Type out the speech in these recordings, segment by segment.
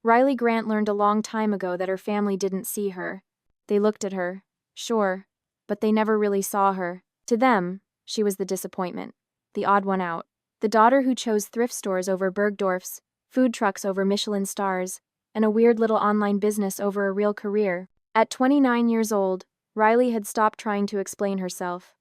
Riley Grant learned a long time ago that her family didn't see her. They looked at her, sure, but they never really saw her. To them, she was the disappointment, the odd one out. The daughter who chose thrift stores over Bergdorf's, food trucks over Michelin stars, and a weird little online business over a real career. At 29 years old, Riley had stopped trying to explain herself.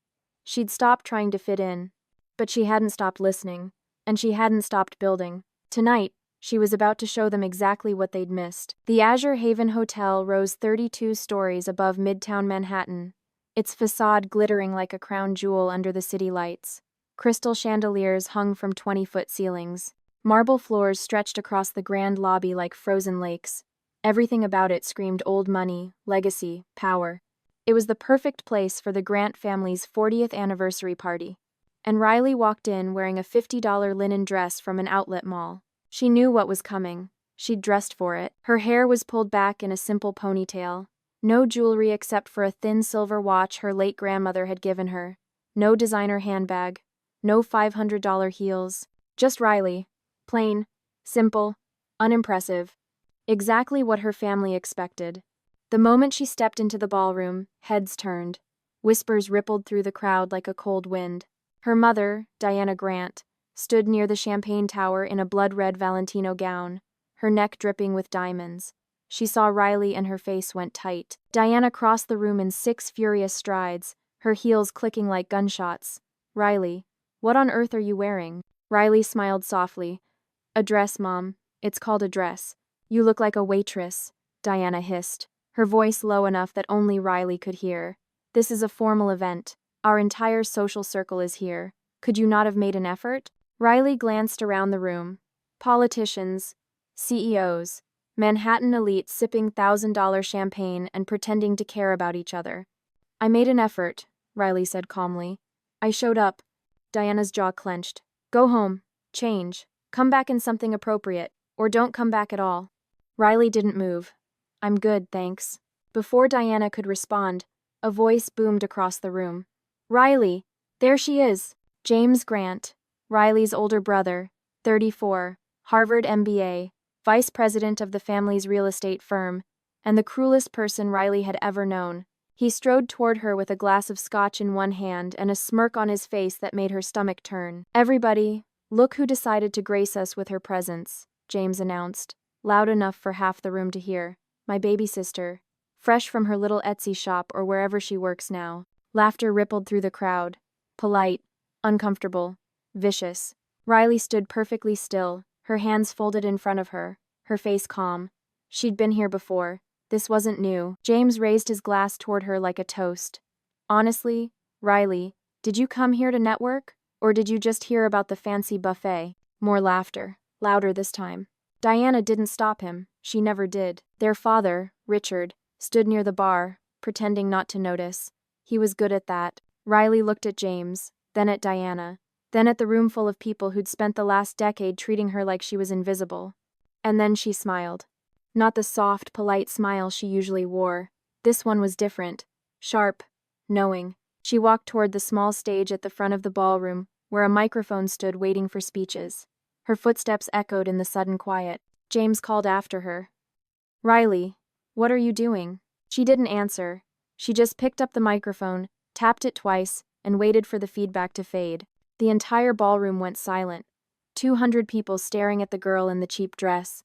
She'd stopped trying to fit in. But she hadn't stopped listening, and she hadn't stopped building. Tonight, she was about to show them exactly what they'd missed. The Azure Haven Hotel rose 32 stories above Midtown Manhattan, its facade glittering like a crown jewel under the city lights. Crystal chandeliers hung from 20-foot ceilings. Marble floors stretched across the grand lobby like frozen lakes. Everything about it screamed old money, legacy, power. It was the perfect place for the Grant family's 40th anniversary party. And Riley walked in wearing a $50 linen dress from an outlet mall. She knew what was coming. She'd dressed for it. Her hair was pulled back in a simple ponytail. No jewelry except for a thin silver watch her late grandmother had given her. No designer handbag. No $500 heels. Just Riley. Plain, simple, unimpressive. Exactly what her family expected. The moment she stepped into the ballroom, heads turned. Whispers rippled through the crowd like a cold wind. Her mother, Diana Grant, stood near the champagne tower in a blood-red Valentino gown, her neck dripping with diamonds. She saw Riley and her face went tight. Diana crossed the room in 6 furious strides, her heels clicking like gunshots. "Riley, what on earth are you wearing?" Riley smiled softly. "A dress, Mom. It's called a dress. You look like a waitress," Diana hissed, her voice low enough that only Riley could hear. "This is a formal event. Our entire social circle is here. Could you not have made an effort?" Riley glanced around the room. Politicians, CEOs, Manhattan elite sipping $1,000 champagne and pretending to care about each other. "I made an effort," Riley said calmly. "I showed up." Diana's jaw clenched. "Go home. Change. Come back in something appropriate. Or don't come back at all." Riley didn't move. "I'm good, thanks." Before Diana could respond, a voice boomed across the room. "Riley! There she is!" James Grant, Riley's older brother, 34, Harvard MBA, vice president of the family's real estate firm, and the cruelest person Riley had ever known. He strode toward her with a glass of scotch in one hand and a smirk on his face that made her stomach turn. "Everybody, look who decided to grace us with her presence," James announced, loud enough for half the room to hear. "My baby sister, fresh from her little Etsy shop or wherever she works now." Laughter rippled through the crowd. Polite, uncomfortable, vicious. Riley stood perfectly still, her hands folded in front of her, her face calm. She'd been here before. This wasn't new. James raised his glass toward her like a toast. "Honestly, Riley, did you come here to network? Or did you just hear about the fancy buffet?" More laughter, louder this time. Diana didn't stop him. She never did. Their father, Richard, stood near the bar, pretending not to notice. He was good at that. Riley looked at James, then at Diana, then at the room full of people who'd spent the last decade treating her like she was invisible. And then she smiled. Not the soft, polite smile she usually wore. This one was different. Sharp, knowing. She walked toward the small stage at the front of the ballroom, where a microphone stood waiting for speeches. Her footsteps echoed in the sudden quiet. James called after her. "Riley, what are you doing?" She didn't answer. She just picked up the microphone, tapped it twice, and waited for the feedback to fade. The entire ballroom went silent. 200 people staring at the girl in the cheap dress.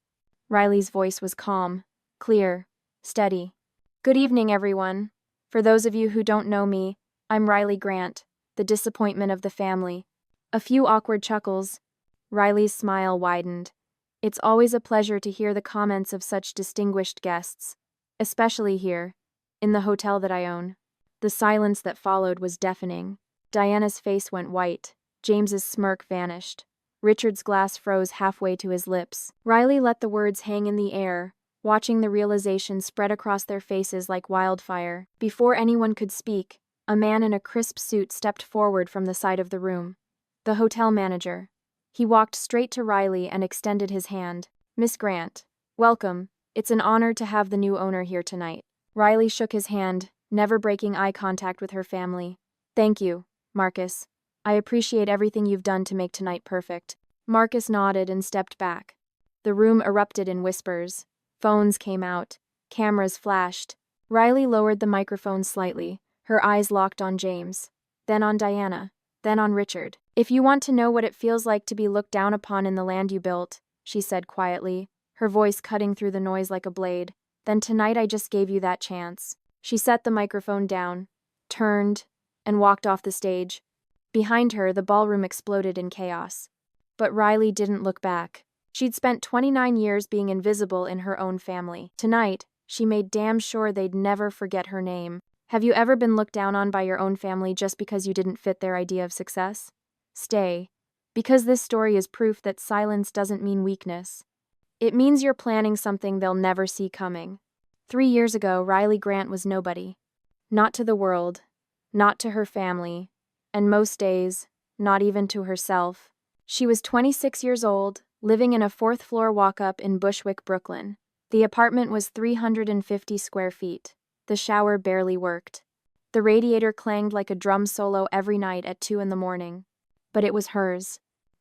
Riley's voice was calm, clear, steady. "Good evening, everyone. For those of you who don't know me, I'm Riley Grant, the disappointment of the family." A few awkward chuckles. Riley's smile widened. "It's always a pleasure to hear the comments of such distinguished guests, especially here, in the hotel that I own." The silence that followed was deafening. Diana's face went white. James's smirk vanished. Richard's glass froze halfway to his lips. Riley let the words hang in the air, watching the realization spread across their faces like wildfire. Before anyone could speak, a man in a crisp suit stepped forward from the side of the room. The hotel manager. He walked straight to Riley and extended his hand. "Miss Grant, welcome. It's an honor to have the new owner here tonight." Riley shook his hand, never breaking eye contact with her family. "Thank you, Marcus. I appreciate everything you've done to make tonight perfect." Marcus nodded and stepped back. The room erupted in whispers. Phones came out. Cameras flashed. Riley lowered the microphone slightly, her eyes locked on James. Then on Diana. Then on Richard. "If you want to know what it feels like to be looked down upon in the land you built," she said quietly, her voice cutting through the noise like a blade, "then tonight I just gave you that chance." She set the microphone down, turned, and walked off the stage. Behind her, the ballroom exploded in chaos. But Riley didn't look back. She'd spent 29 years being invisible in her own family. Tonight, she made damn sure they'd never forget her name. Have you ever been looked down on by your own family just because you didn't fit their idea of success? Stay. Because this story is proof that silence doesn't mean weakness. It means you're planning something they'll never see coming. 3 years ago, Riley Grant was nobody. Not to the world, not to her family, and most days, not even to herself. She was 26 years old, living in a 4th-floor walk-up in Bushwick, Brooklyn. The apartment was 350 square feet. The shower barely worked. The radiator clanged like a drum solo every night at 2 in the morning. But it was hers.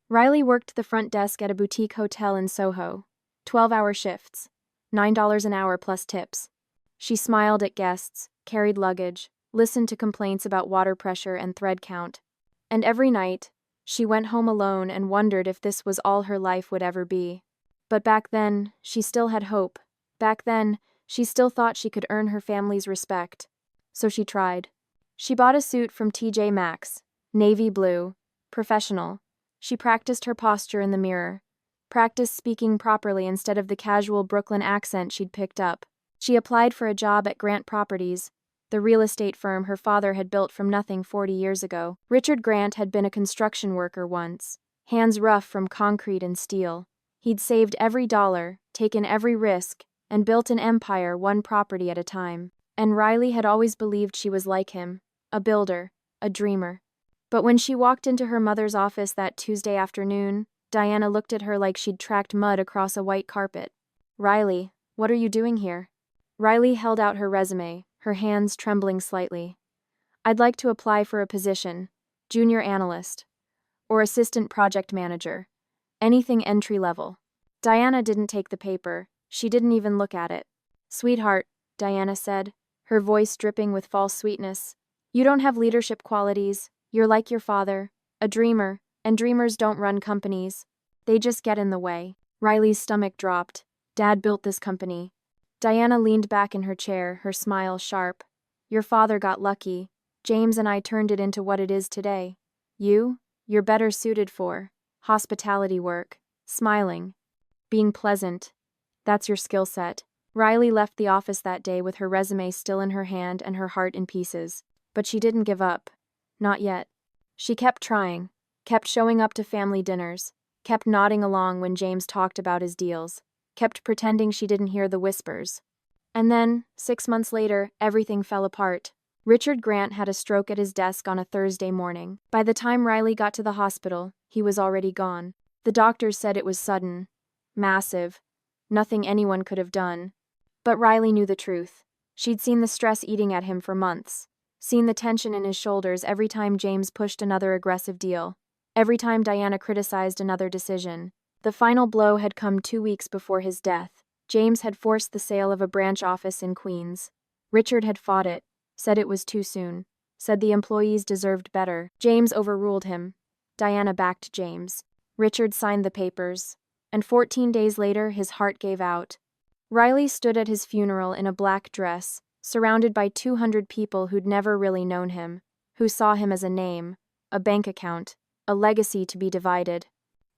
Riley worked the front desk at a boutique hotel in Soho. 12-hour shifts. $9 an hour plus tips. She smiled at guests, carried luggage, listened to complaints about water pressure and thread count. And every night, she went home alone and wondered if this was all her life would ever be. But back then, she still had hope. Back then, she still thought she could earn her family's respect. So she tried. She bought a suit from TJ Maxx, navy blue, professional. She practiced her posture in the mirror. Practiced speaking properly instead of the casual Brooklyn accent she'd picked up. She applied for a job at Grant Properties, the real estate firm her father had built from nothing 40 years ago. Richard Grant had been a construction worker once, hands rough from concrete and steel. He'd saved every dollar, taken every risk, and built an empire one property at a time. And Riley had always believed she was like him, a builder, a dreamer. But when she walked into her mother's office that Tuesday afternoon, Diana looked at her like she'd tracked mud across a white carpet. "Riley, what are you doing here?" Riley held out her resume, her hands trembling slightly. "I'd like to apply for a position, junior analyst, or assistant project manager, anything entry level." Diana didn't take the paper. She didn't even look at it. "Sweetheart," Diana said, her voice dripping with false sweetness, "you don't have leadership qualities. You're like your father, a dreamer, and dreamers don't run companies. They just get in the way." Riley's stomach dropped. Dad built this company. Diana leaned back in her chair, her smile sharp. "Your father got lucky. James and I turned it into what it is today. You're better suited for hospitality work, smiling, being pleasant. That's your skill set." Riley left the office that day with her resume still in her hand and her heart in pieces. But she didn't give up. Not yet. She kept trying, kept showing up to family dinners, kept nodding along when James talked about his deals, kept pretending she didn't hear the whispers. And then, 6 months later, everything fell apart. Richard Grant had a stroke at his desk on a Thursday morning. By the time Riley got to the hospital, he was already gone. The doctors said it was sudden, massive, nothing anyone could have done. But Riley knew the truth. She'd seen the stress eating at him for months, seen the tension in his shoulders every time James pushed another aggressive deal, every time Diana criticized another decision. The final blow had come 2 weeks before his death. James had forced the sale of a branch office in Queens. Richard had fought it, said it was too soon, said the employees deserved better. James overruled him. Diana backed James. Richard signed the papers, and 14 days later his heart gave out. Riley stood at his funeral in a black dress, surrounded by 200 people who'd never really known him, who saw him as a name, a bank account, a legacy to be divided.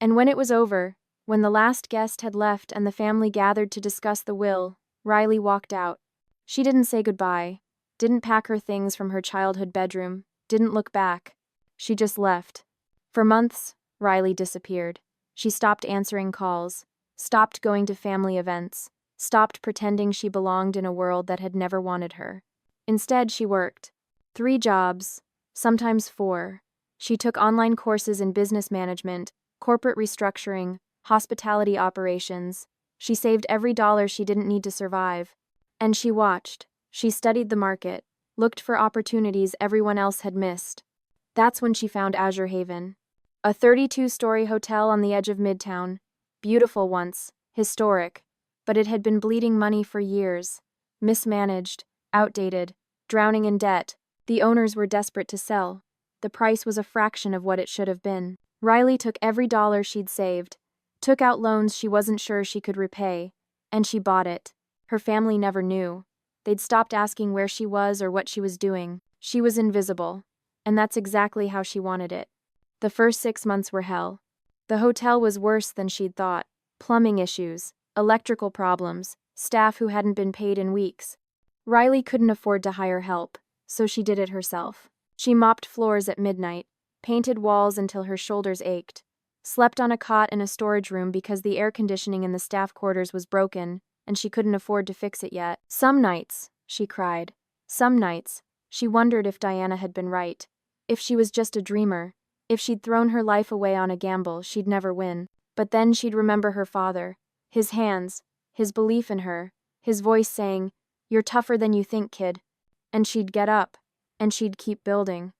And when it was over, when the last guest had left and the family gathered to discuss the will, Riley walked out. She didn't say goodbye, didn't pack her things from her childhood bedroom, didn't look back. She just left. For months, Riley disappeared. She stopped answering calls, stopped going to family events, stopped pretending she belonged in a world that had never wanted her. Instead, she worked 3 jobs, sometimes 4. She took online courses in business management, corporate restructuring, hospitality operations. She saved every dollar she didn't need to survive. And she watched. She studied the market, looked for opportunities everyone else had missed. That's when she found Azure Haven, a 32-story hotel on the edge of Midtown. Beautiful once, Historic. But it had been bleeding money for years. Mismanaged, outdated, drowning in debt. The owners were desperate to sell. The price was a fraction of what it should have been. Riley took every dollar she'd saved, took out loans she wasn't sure she could repay, and she bought it. Her family never knew. They'd stopped asking where she was or what she was doing. She was invisible. And that's exactly how she wanted it. The first 6 months were hell. The hotel was worse than she'd thought. Plumbing issues, electrical problems, staff who hadn't been paid in weeks. Riley couldn't afford to hire help, so she did it herself. She mopped floors at midnight, painted walls until her shoulders ached, slept on a cot in a storage room because the air conditioning in the staff quarters was broken and she couldn't afford to fix it yet. Some nights, she cried. Some nights, she wondered if Diana had been right. If she was just a dreamer. If she'd thrown her life away on a gamble she'd never win. But then she'd remember her father, his hands, his belief in her, his voice saying, "You're tougher than you think, kid." And she'd get up, and she'd keep building.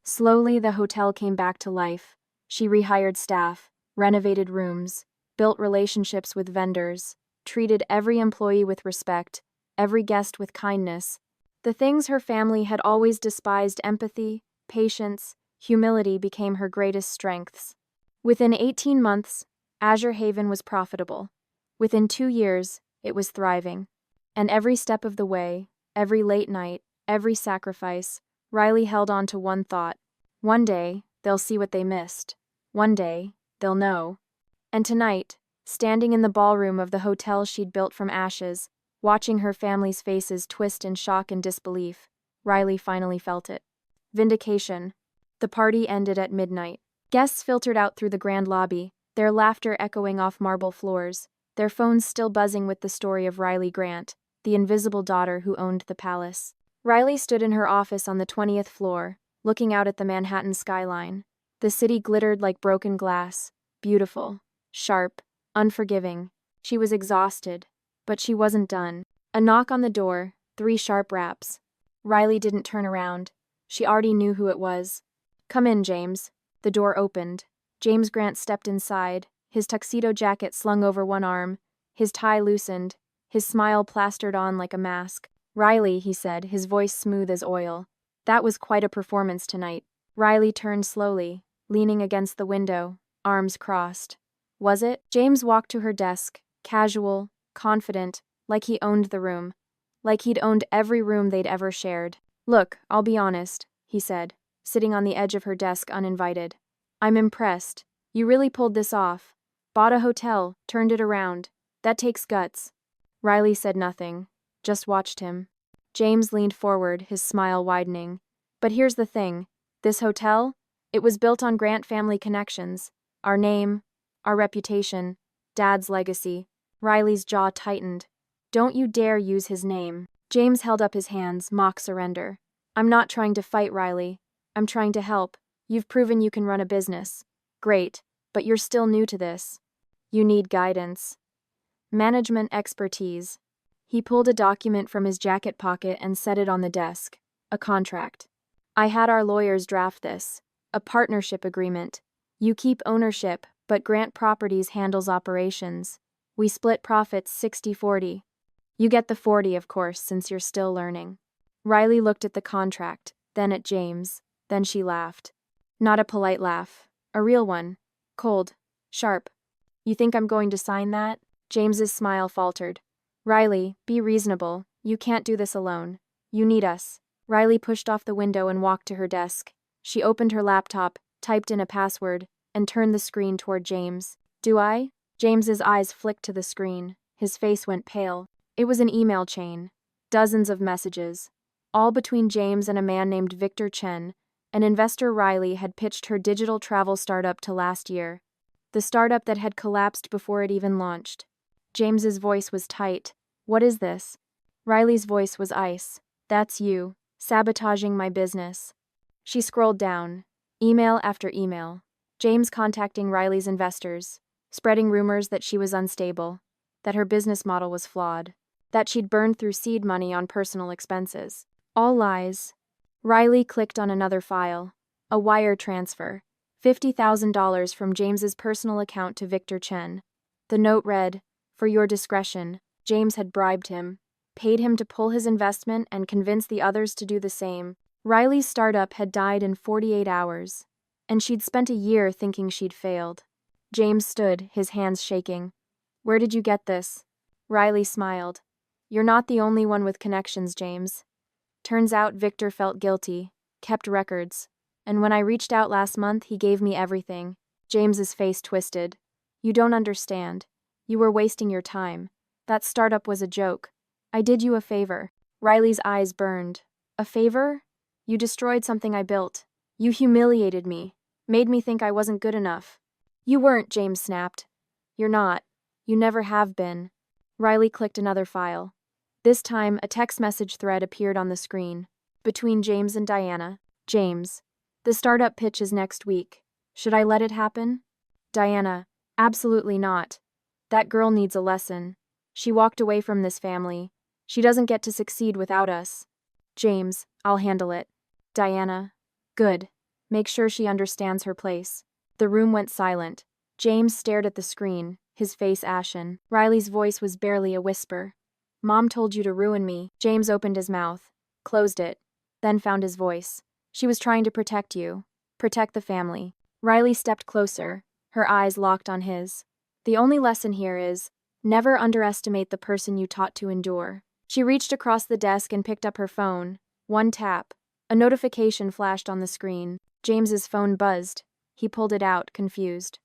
Slowly, the hotel came back to life. She rehired staff, renovated rooms, built relationships with vendors, treated every employee with respect, every guest with kindness. The things her family had always despised, empathy, patience, humility, became her greatest strengths. Within 18 months, Azure Haven was profitable. Within 2 years, it was thriving. And every step of the way, every late night, every sacrifice, Riley held on to one thought. One day, they'll see what they missed. One day, they'll know. And tonight, standing in the ballroom of the hotel she'd built from ashes, watching her family's faces twist in shock and disbelief, Riley finally felt it. Vindication. The party ended at midnight. Guests filtered out through the grand lobby, their laughter echoing off marble floors, their phones still buzzing with the story of Riley Grant, the invisible daughter who owned the palace. Riley stood in her office on the 20th floor, looking out at the Manhattan skyline. The city glittered like broken glass, beautiful, sharp, unforgiving. She was exhausted, but she wasn't done. A knock on the door, 3 sharp raps. Riley didn't turn around. She already knew who it was. "Come in, James." The door opened. James Grant stepped inside, his tuxedo jacket slung over one arm, his tie loosened, his smile plastered on like a mask. "Riley," he said, his voice smooth as oil. "That was quite a performance tonight." Riley turned slowly, leaning against the window, arms crossed. "Was it?" James walked to her desk, casual, confident, like he owned the room. Like he'd owned every room they'd ever shared. "Look, I'll be honest," he said, sitting on the edge of her desk uninvited. "I'm impressed. You really pulled this off. Bought a hotel, turned it around. That takes guts." Riley said nothing, just watched him. James leaned forward, his smile widening. "But here's the thing. This hotel? It was built on Grant family connections. Our name, our reputation, Dad's legacy." Riley's jaw tightened. "Don't you dare use his name." James held up his hands, mock surrender. "I'm not trying to fight, Riley. I'm trying to help. You've proven you can run a business. Great, but you're still new to this. You need guidance. Management expertise." He pulled a document from his jacket pocket and set it on the desk. A contract. "I had our lawyers draft this. A partnership agreement. You keep ownership, but Grant Properties handles operations. We split profits 60-40. You get the 40, of course, since you're still learning." Riley looked at the contract, then at James, then she laughed. Not a polite laugh, a real one. Cold, sharp. "You think I'm going to sign that?" James's smile faltered. "Riley, be reasonable. You can't do this alone. You need us." Riley pushed off the window and walked to her desk. She opened her laptop, typed in a password, and turned the screen toward James. "Do I?" James's eyes flicked to the screen. His face went pale. It was an email chain. Dozens of messages. All between James and a man named Victor Chen, an investor Riley had pitched her digital travel startup to last year. The startup that had collapsed before it even launched. James's voice was tight. "What is this?" Riley's voice was ice. "That's you, sabotaging my business." She scrolled down. Email after email. James contacting Riley's investors, spreading rumors that she was unstable, that her business model was flawed, that she'd burned through seed money on personal expenses. All lies. Riley clicked on another file. A wire transfer. $50,000 from James's personal account to Victor Chen. The note read, For your discretion. James had bribed him, paid him to pull his investment and convince the others to do the same. Riley's startup had died in 48 hours, and she'd spent a year thinking she'd failed. James stood, his hands shaking. Where did you get this? Riley smiled. You're not the only one with connections, James. Turns out Victor felt guilty, kept records, and when I reached out last month, he gave me everything. James's face twisted. You don't understand. You were wasting your time. That startup was a joke. I did you a favor. Riley's eyes burned. A favor? You destroyed something I built. You humiliated me, made me think I wasn't good enough. You weren't, James snapped. You're not. You never have been. Riley clicked another file. This time, a text message thread appeared on the screen. Between James and Diana. James. The startup pitch is next week. Should I let it happen? Diana. Absolutely not. That girl needs a lesson. She walked away from this family. She doesn't get to succeed without us. James. I'll handle it. Diana. Good. Make sure she understands her place. The room went silent. James stared at the screen, his face ashen. Riley's voice was barely a whisper. Mom told you to ruin me. James opened his mouth, closed it, then found his voice. She was trying to protect you. Protect the family. Riley stepped closer, her eyes locked on his. The only lesson here is, never underestimate the person you taught to endure. She reached across the desk and picked up her phone. One tap. A notification flashed on the screen. James's phone buzzed. He pulled it out, confused.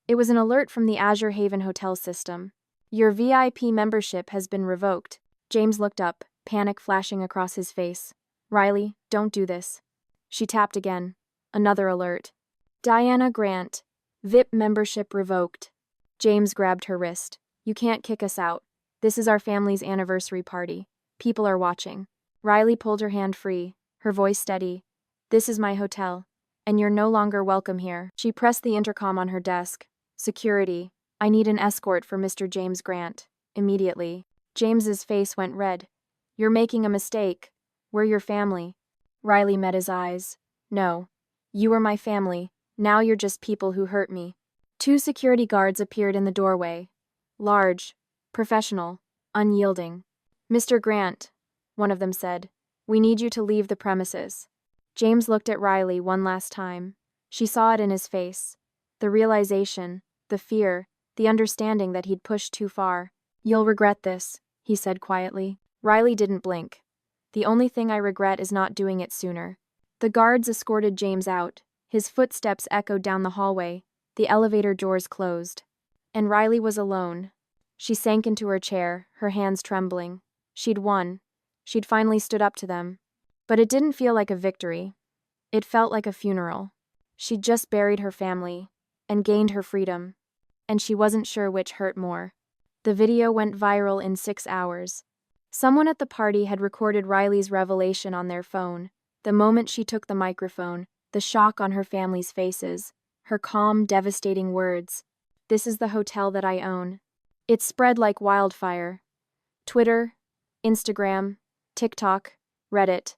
It was an alert from the Azure Haven hotel system. Your VIP membership has been revoked. James looked up, panic flashing across his face. Riley, don't do this. She tapped again. Another alert. Diana Grant. VIP membership revoked. James grabbed her wrist. You can't kick us out. This is our family's anniversary party. People are watching. Riley pulled her hand free, her voice steady. This is my hotel, and you're no longer welcome here. She pressed the intercom on her desk. Security. I need an escort for Mr. James Grant. Immediately. James's face went red. You're making a mistake. We're your family. Riley met his eyes. No. You were my family. Now you're just people who hurt me. 2 security guards appeared in the doorway. Large, professional, unyielding. Mr. Grant, one of them said, we need you to leave the premises. James looked at Riley one last time. She saw it in his face. The realization, the fear, the understanding that he'd pushed too far. You'll regret this, he said quietly. Riley didn't blink. The only thing I regret is not doing it sooner. The guards escorted James out. His footsteps echoed down the hallway. The elevator doors closed. And Riley was alone. She sank into her chair, her hands trembling. She'd won. She'd finally stood up to them. But it didn't feel like a victory. It felt like a funeral. She'd just buried her family and gained her freedom. And she wasn't sure which hurt more. The video went viral in 6 hours. Someone at the party had recorded Riley's revelation on their phone. The moment she took the microphone, the shock on her family's faces, her calm, devastating words. This is the hotel that I own. It spread like wildfire. Twitter, Instagram, TikTok, Reddit.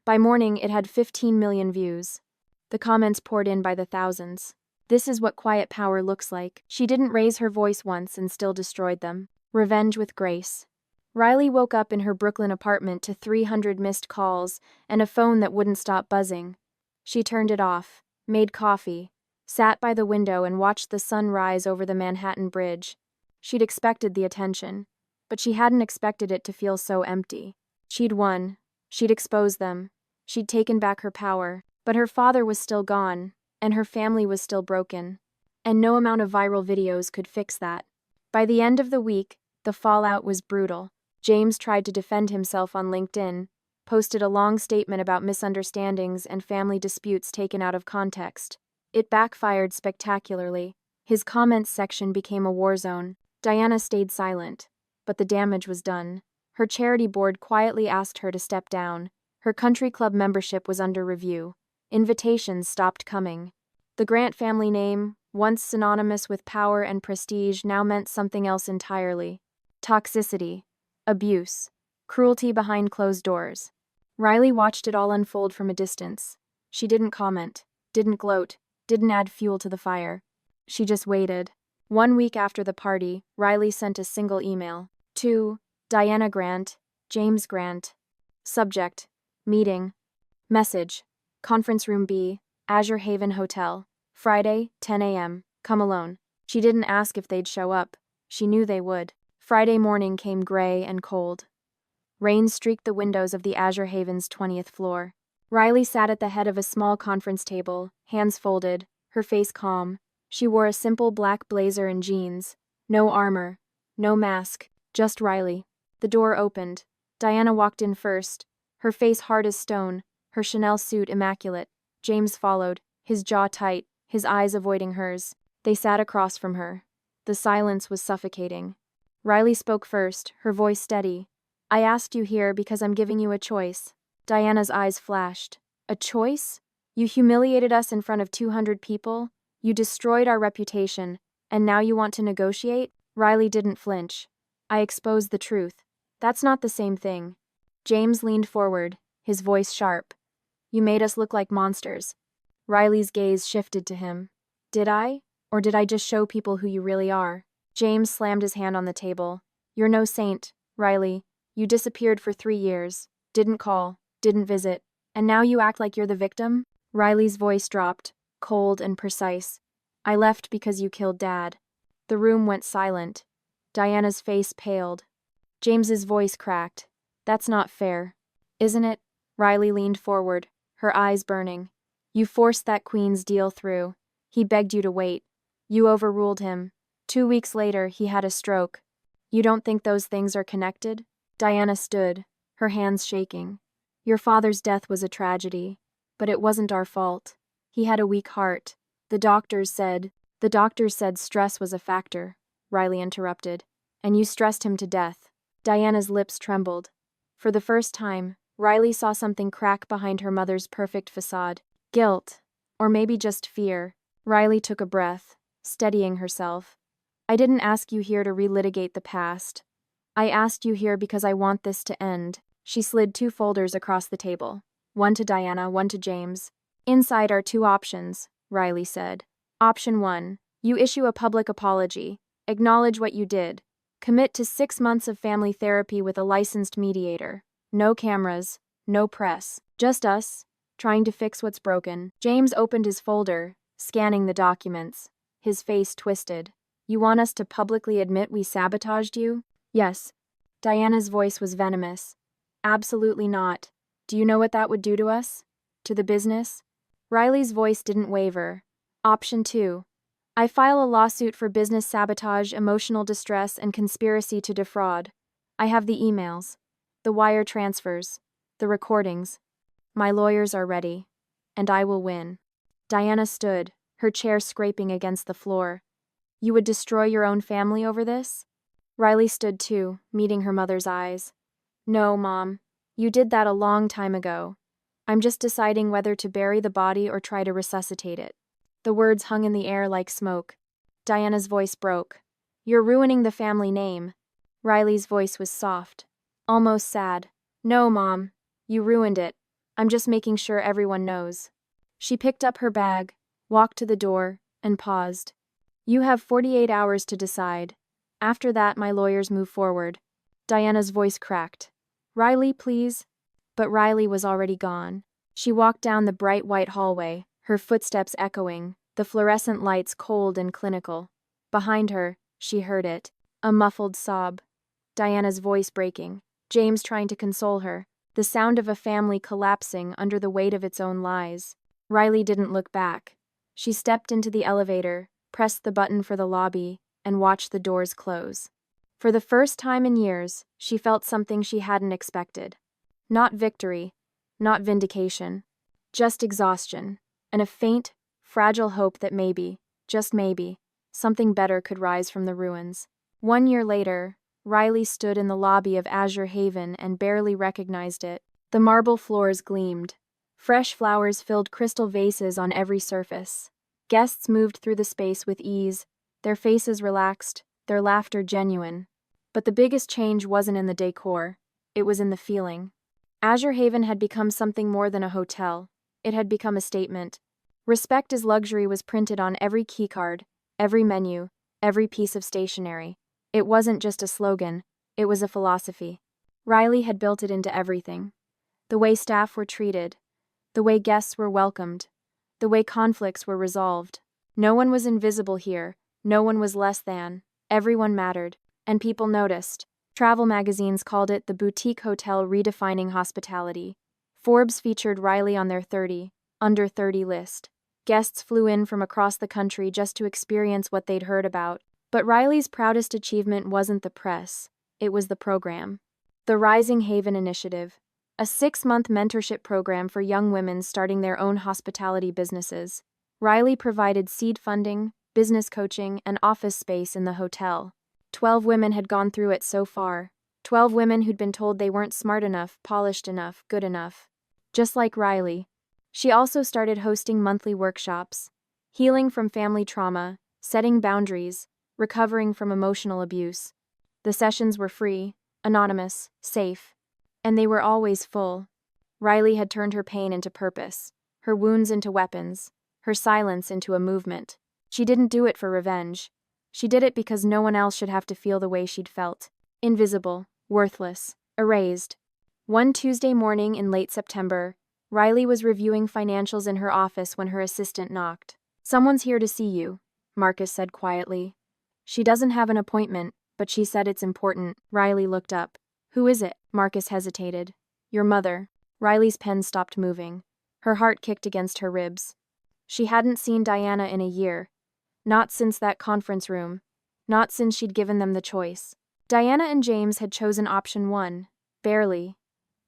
By morning, it had 15 million views. The comments poured in by the thousands. This is what quiet power looks like. She didn't raise her voice once and still destroyed them. Revenge with grace. Riley woke up in her Brooklyn apartment to 300 missed calls and a phone that wouldn't stop buzzing. She turned it off, made coffee, sat by the window and watched the sun rise over the Manhattan Bridge. She'd expected the attention, but she hadn't expected it to feel so empty. She'd won. She'd exposed them. She'd taken back her power. But her father was still gone, and her family was still broken. And no amount of viral videos could fix that. By the end of the week, the fallout was brutal. James tried to defend himself on LinkedIn, posted a long statement about misunderstandings and family disputes taken out of context. It backfired spectacularly. His comments section became a war zone. Diana stayed silent, but the damage was done. Her charity board quietly asked her to step down. Her country club membership was under review. Invitations stopped coming. The Grant family name, once synonymous with power and prestige, now meant something else entirely. Toxicity, abuse, cruelty behind closed doors. Riley watched it all unfold from a distance. She didn't comment, didn't gloat, didn't add fuel to the fire. She just waited. 1 week after the party, Riley sent a single email. To Diana Grant, James Grant. Subject: Meeting. Message: Conference Room B, Azure Haven Hotel. Friday, 10 a.m. Come alone. She didn't ask if they'd show up. She knew they would. Friday morning came gray and cold. Rain streaked the windows of the Azure Haven's 20th floor. Riley sat at the head of a small conference table, hands folded, her face calm. She wore a simple black blazer and jeans. No armor, no mask, just Riley. The door opened. Diana walked in first, her face hard as stone, her Chanel suit immaculate. James followed, his jaw tight, his eyes avoiding hers. They sat across from her. The silence was suffocating. Riley spoke first, her voice steady. I asked you here because I'm giving you a choice. Diana's eyes flashed. A choice? You humiliated us in front of 200 people? You destroyed our reputation, and now you want to negotiate? Riley didn't flinch. I exposed the truth. That's not the same thing. James leaned forward, his voice sharp. You made us look like monsters. Riley's gaze shifted to him. Did I? Or did I just show people who you really are? James slammed his hand on the table. You're no saint, Riley. You disappeared for 3 years. Didn't call, didn't visit. And now you act like you're the victim? Riley's voice dropped, cold and precise. I left because you killed Dad. The room went silent. Diana's face paled. James's voice cracked. That's not fair. Isn't it? Riley leaned forward, her eyes burning. You forced that Queen's deal through. He begged you to wait. You overruled him. 2 weeks later, he had a stroke. You don't think those things are connected? Diana stood, her hands shaking. Your father's death was a tragedy, but it wasn't our fault. He had a weak heart. The doctors said stress was a factor, Riley interrupted. And you stressed him to death. Diana's lips trembled. For the first time, Riley saw something crack behind her mother's perfect facade. Guilt, or maybe just fear. Riley took a breath, steadying herself. I didn't ask you here to relitigate the past. I asked you here because I want this to end. She slid 2 folders across the table. One to Diana, one to James. Inside are 2 options, Riley said. Option 1. You issue a public apology. Acknowledge what you did. Commit to 6 months of family therapy with a licensed mediator. No cameras, no press. Just us, trying to fix what's broken. James opened his folder, scanning the documents. His face twisted. You want us to publicly admit we sabotaged you? Yes. Diana's voice was venomous. Absolutely not. Do you know what that would do to us? To the business? Riley's voice didn't waver. Option 2. I file a lawsuit for business sabotage, emotional distress, and conspiracy to defraud. I have the emails, the wire transfers, the recordings. My lawyers are ready, and I will win. Diana stood, her chair scraping against the floor. You would destroy your own family over this? Riley stood too, meeting her mother's eyes. No, Mom. You did that a long time ago. I'm just deciding whether to bury the body or try to resuscitate it. The words hung in the air like smoke. Diana's voice broke. You're ruining the family name. Riley's voice was soft, almost sad. No, Mom. You ruined it. I'm just making sure everyone knows. She picked up her bag, walked to the door, and paused. You have 48 hours to decide. After that, my lawyers move forward. Diana's voice cracked. Riley, please. But Riley was already gone. She walked down the bright white hallway, her footsteps echoing, the fluorescent lights cold and clinical. Behind her, she heard it, a muffled sob. Diana's voice breaking, James trying to console her, the sound of a family collapsing under the weight of its own lies. Riley didn't look back. She stepped into the elevator, pressed the button for the lobby, and watched the doors close. For the first time in years, she felt something she hadn't expected. Not victory, not vindication, just exhaustion, and a faint, fragile hope that maybe, just maybe, something better could rise from the ruins. 1 year later, Riley stood in the lobby of Azure Haven and barely recognized it. The marble floors gleamed. Fresh flowers filled crystal vases on every surface. Guests moved through the space with ease, their faces relaxed, their laughter genuine. But the biggest change wasn't in the decor, it was in the feeling. Azure Haven had become something more than a hotel. It had become a statement. Respect as luxury was printed on every keycard, every menu, every piece of stationery. It wasn't just a slogan, it was a philosophy. Riley had built it into everything. The way staff were treated, the way guests were welcomed, the way conflicts were resolved. No one was invisible here, no one was less than. Everyone mattered, and people noticed. Travel magazines called it the boutique hotel redefining hospitality. Forbes featured Riley on their 30, under 30 list. Guests flew in from across the country just to experience what they'd heard about. But Riley's proudest achievement wasn't the press, it was the program. The Rising Haven Initiative, a 6-month mentorship program for young women starting their own hospitality businesses. Riley provided seed funding, business coaching, and office space in the hotel. 12 women had gone through it so far. 12 women who'd been told they weren't smart enough, polished enough, good enough. Just like Riley. She also started hosting monthly workshops. Healing from family trauma, setting boundaries, recovering from emotional abuse. The sessions were free, anonymous, safe. And they were always full. Riley had turned her pain into purpose, her wounds into weapons, her silence into a movement. She didn't do it for revenge. She did it because no one else should have to feel the way she'd felt. Invisible, worthless, erased. One Tuesday morning in late September, Riley was reviewing financials in her office when her assistant knocked. "Someone's here to see you," Marcus said quietly. "She doesn't have an appointment, but she said it's important." Riley looked up. "Who is it?" Marcus hesitated. "Your mother." Riley's pen stopped moving. Her heart kicked against her ribs. She hadn't seen Diana in a year. Not since that conference room. Not since she'd given them the choice. Diana and James had chosen option 1. Barely.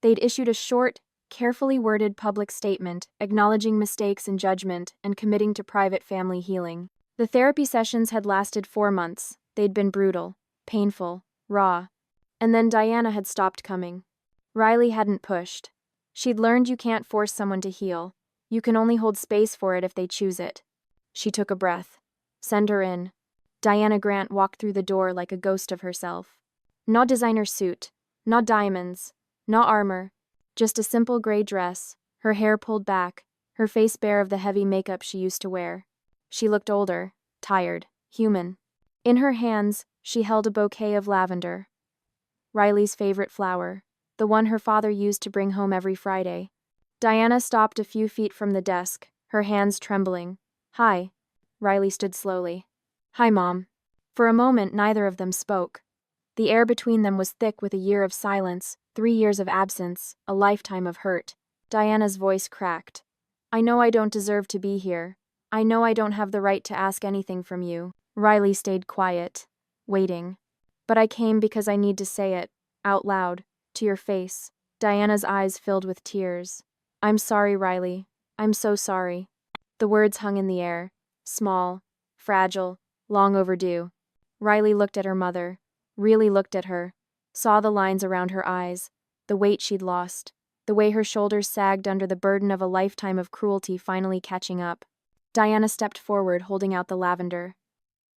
They'd issued a short, carefully worded public statement acknowledging mistakes and judgment and committing to private family healing. The therapy sessions had lasted 4 months. They'd been brutal, painful, raw. And then Diana had stopped coming. Riley hadn't pushed. She'd learned you can't force someone to heal. You can only hold space for it if they choose it. She took a breath. Send her in. Diana Grant walked through the door like a ghost of herself. Not designer suit, not diamonds, not armor, just a simple gray dress, her hair pulled back, her face bare of the heavy makeup she used to wear. She looked older, tired, human. In her hands, she held a bouquet of lavender. Riley's favorite flower, the one her father used to bring home every Friday. Diana stopped a few feet from the desk, her hands trembling. "Hi." Riley stood slowly. "Hi, Mom." For a moment, neither of them spoke. The air between them was thick with a year of silence, 3 years of absence, a lifetime of hurt. Diana's voice cracked. "I know I don't deserve to be here. I know I don't have the right to ask anything from you." Riley stayed quiet, waiting. "But I came because I need to say it, out loud, to your face." Diana's eyes filled with tears. "I'm sorry, Riley. I'm so sorry." The words hung in the air, small, fragile, long overdue. Riley looked at her mother, really looked at her, saw the lines around her eyes, the weight she'd lost, the way her shoulders sagged under the burden of a lifetime of cruelty finally catching up. Diana stepped forward, holding out the lavender.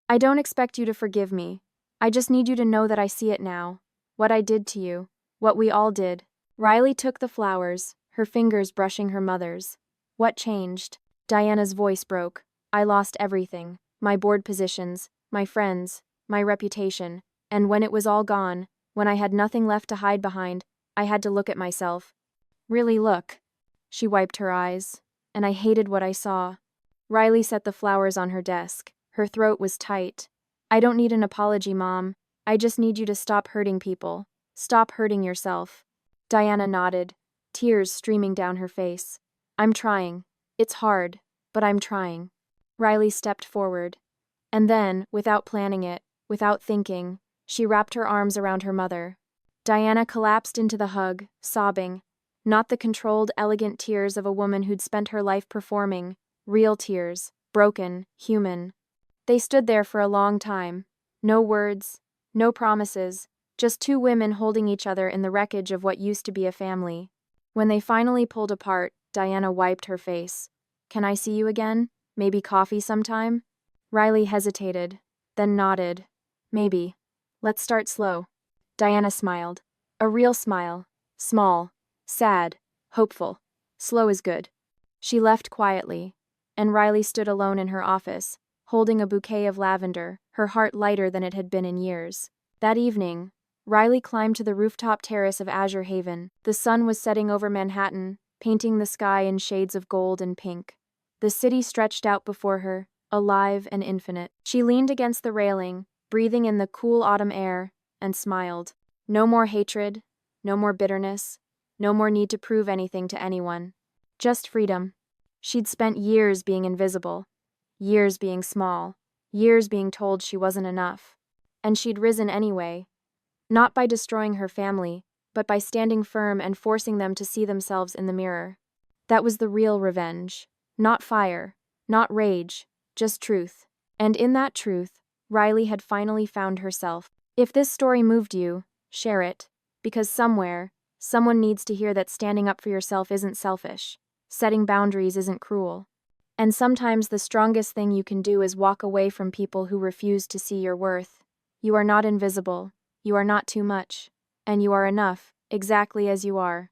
"I don't expect you to forgive me. I just need you to know that I see it now. What I did to you. What we all did." Riley took the flowers, her fingers brushing her mother's. "What changed?" Diana's voice broke. "I lost everything. My board positions, my friends, my reputation. And when it was all gone, when I had nothing left to hide behind, I had to look at myself. Really look." She wiped her eyes. "And I hated what I saw." Riley set the flowers on her desk. Her throat was tight. "I don't need an apology, Mom. I just need you to stop hurting people. Stop hurting yourself." Diana nodded, tears streaming down her face. "I'm trying. It's hard, but I'm trying." Riley stepped forward. And then, without planning it, without thinking, she wrapped her arms around her mother. Diana collapsed into the hug, sobbing. Not the controlled, elegant tears of a woman who'd spent her life performing. Real tears, broken, human. They stood there for a long time. No words, no promises, just 2 women holding each other in the wreckage of what used to be a family. When they finally pulled apart, Diana wiped her face. "Can I see you again? Maybe coffee sometime?" Riley hesitated, then nodded. "Maybe. Let's start slow." Diana smiled. A real smile. Small, sad, hopeful. Slow is good. She left quietly, and Riley stood alone in her office, holding a bouquet of lavender, her heart lighter than it had been in years. That evening, Riley climbed to the rooftop terrace of Azure Haven. The sun was setting over Manhattan, painting the sky in shades of gold and pink. The city stretched out before her, alive and infinite. She leaned against the railing, breathing in the cool autumn air, and smiled. No more hatred, no more bitterness, no more need to prove anything to anyone. Just freedom. She'd spent years being invisible, years being small, years being told she wasn't enough. And she'd risen anyway, not by destroying her family, but by standing firm and forcing them to see themselves in the mirror. That was the real revenge. Not fire, not rage, just truth. And in that truth, Riley had finally found herself. If this story moved you, share it, because somewhere, someone needs to hear that standing up for yourself isn't selfish, setting boundaries isn't cruel. And sometimes the strongest thing you can do is walk away from people who refuse to see your worth. You are not invisible, you are not too much, and you are enough, exactly as you are.